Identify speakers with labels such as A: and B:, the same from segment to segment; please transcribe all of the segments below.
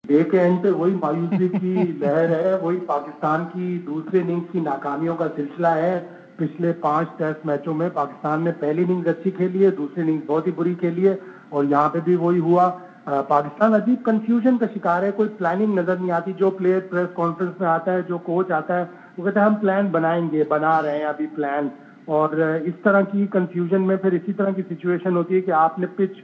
A: Day के and पे वही मायूसी की लहर है, वही पाकिस्तान की दूसरे इनिंग्स की नाकामियों का सिलसिला है। पिछले 5 टेस्ट मैचों में पाकिस्तान ने पहली इनिंग्स अच्छी खेली है, दूसरी इनिंग्स बहुत ही बुरी खेली है, और यहाँ पे भी वही हुआ। पाकिस्तान अजीब कंफ्यूजन का शिकार है, कोई प्लानिंग नजर नहीं आती। जो प्लेयर प्रेस कॉन्फ्रेंस में आता है, जो कोच आता है, वो कहता है हम प्लान बनाएंगे, बना रहे हैं अभी प्लान। और इस तरह की कंफ्यूजन में फिर इसी तरह की सिचुएशन होती है कि आपने पिच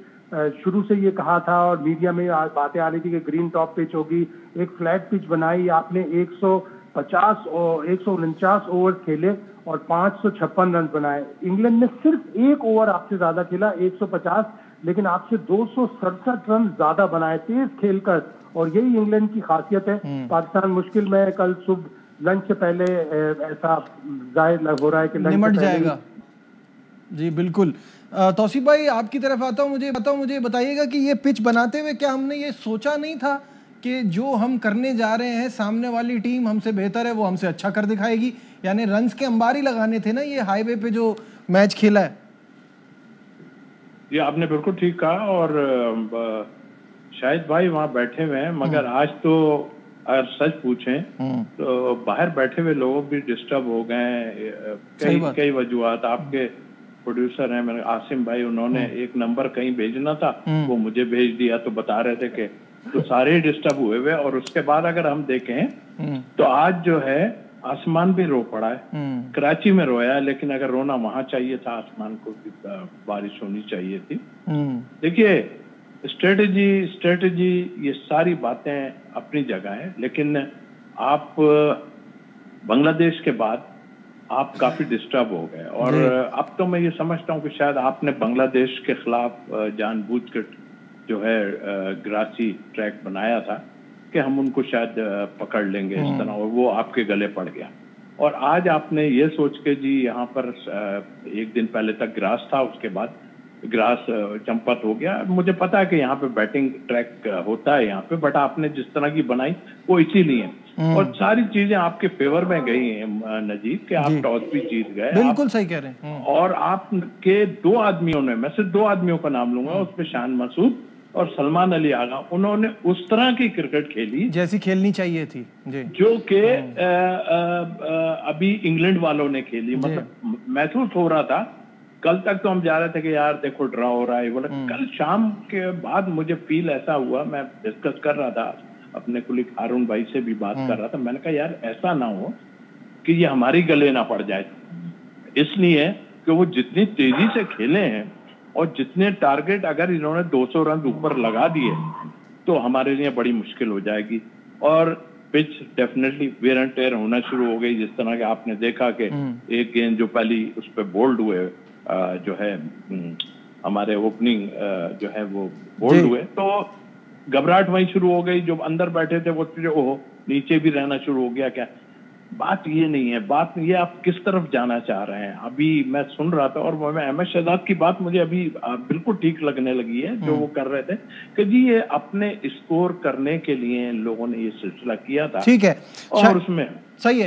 A: शुरू से ये कहा था और मीडिया में बातें आ रही थी कि ग्रीन टॉप पिच होगी, एक फ्लैट पिच बनाई आपने, 150 और 149 ओवर खेले और 556 रन बनाए। इंग्लैंड ने सिर्फ एक ओवर आपसे ज्यादा खेला, 150, लेकिन आपसे 267 रन ज्यादा बनाए तेज खेलकर, और यही इंग्लैंड की खासियत है। पाकिस्तान मुश्किल में कल सुबह लंच से पहले ऐसा जाहिर हो रहा है कि लंच
B: निमट
A: से पहले
B: जाएगा। जी बिल्कुल। तौसीफ भाई आपकी तरफ आता हूँ, मुझे बताइएगा कि ये पिच बनाते हुए क्या हमने ये सोचा नहीं था कि जो हम करने जा रहे हैं सामने वाली टीम हमसे बेहतर है, वो हमसे अच्छा कर दिखाएगी? यानी रन्स के अंबार ही लगाने थे ना ये हाईवे पे जो मैच खेला है।
C: ये आपने बिल्कुल ठीक कहा, और शायद भाई वहां बैठे हुए हैं, मगर आज तो अगर सच पूछें तो बाहर बैठे हुए लोग भी डिस्टर्ब हो गए। कई वजूहत। आपके प्रोड्यूसर हैं मेरे आसिम भाई, उन्होंने एक नंबर कहीं भेजना था, वो मुझे भेज दिया, तो बता रहे थे कि तो सारे डिस्टर्ब हुए हुए। और उसके बाद अगर हम देखें तो आज जो है आसमान भी रो पड़ा है। कराची में रोया, लेकिन अगर रोना वहां चाहिए था, आसमान को भी बारिश होनी चाहिए थी। देखिए, स्ट्रेटेजी ये सारी बातें अपनी जगह है, लेकिन आप बांग्लादेश के बाद आप काफी डिस्टर्ब हो गए। और अब तो मैं ये समझता हूँ कि शायद आपने बांग्लादेश के खिलाफ जानबूझकर जो है ग्रासी ट्रैक बनाया था कि हम उनको शायद पकड़ लेंगे इस तरह, और वो आपके गले पड़ गया। और आज आपने ये सोच के जी यहाँ पर एक दिन पहले तक ग्रास था, उसके बाद ग्रास चंपत हो गया। मुझे पता है कि यहाँ पे बैटिंग ट्रैक होता है यहाँ पे, बट आपने जिस तरह की बनाई वो इसीलिए, और सारी चीजें आपके फेवर में गई हैं नजीब, कि आप टॉस भी जीत गए।
B: बिल्कुल सही कह रहे हैं।
C: और आपके 2 आदमियों ने, मैं सिर्फ 2 आदमियों का नाम लूंगा, उसमें शान मसूद और सलमान अली आगा, उन्होंने उस तरह की क्रिकेट खेली
B: जैसी खेलनी चाहिए थी जी,
C: जो कि अभी इंग्लैंड वालों ने खेली। मतलब महसूस हो रहा था, कल तक तो हम जा रहे थे कि यार देखो ड्रा हो रहा है, बोला कल शाम के बाद मुझे फील ऐसा हुआ, मैं डिस्कस कर रहा था अपने कुलीग हारून भाई से भी बात कर रहा था, मैंने कहा यार ऐसा ना हो कि ये हमारी गले ना पड़ जाए, इसलिए कि वो जितनी तेजी से खेले हैं और जितने टारगेट अगर इन्होंने 200 रन ऊपर लगा दिए तो हमारे लिए बड़ी मुश्किल हो जाएगी। और pitch definitely wear and tear होना शुरू हो गई, जिस तरह के आपने देखा कि एक गेंद जो पहली उस पर बोल्ड हुए, जो है हमारे ओपनिंग जो है वो बोल्ड हुए, तो घबराहट वहीं शुरू हो गई। जो अंदर बैठे थे वो ओहो नीचे भी रहना शुरू हो गया। क्या बात ये नहीं है, बात ये आप किस तरफ जाना चाह रहे हैं। अभी मैं सुन रहा था, और मैं अहमद शहजाद की बात मुझे अभी बिल्कुल ठीक लगने लगी है जो वो कर रहे थे कि जी ये अपने स्कोर करने के लिए लोगों ने ये सिलसिला किया था,
B: ठीक है,
C: और उसमें
B: सही है।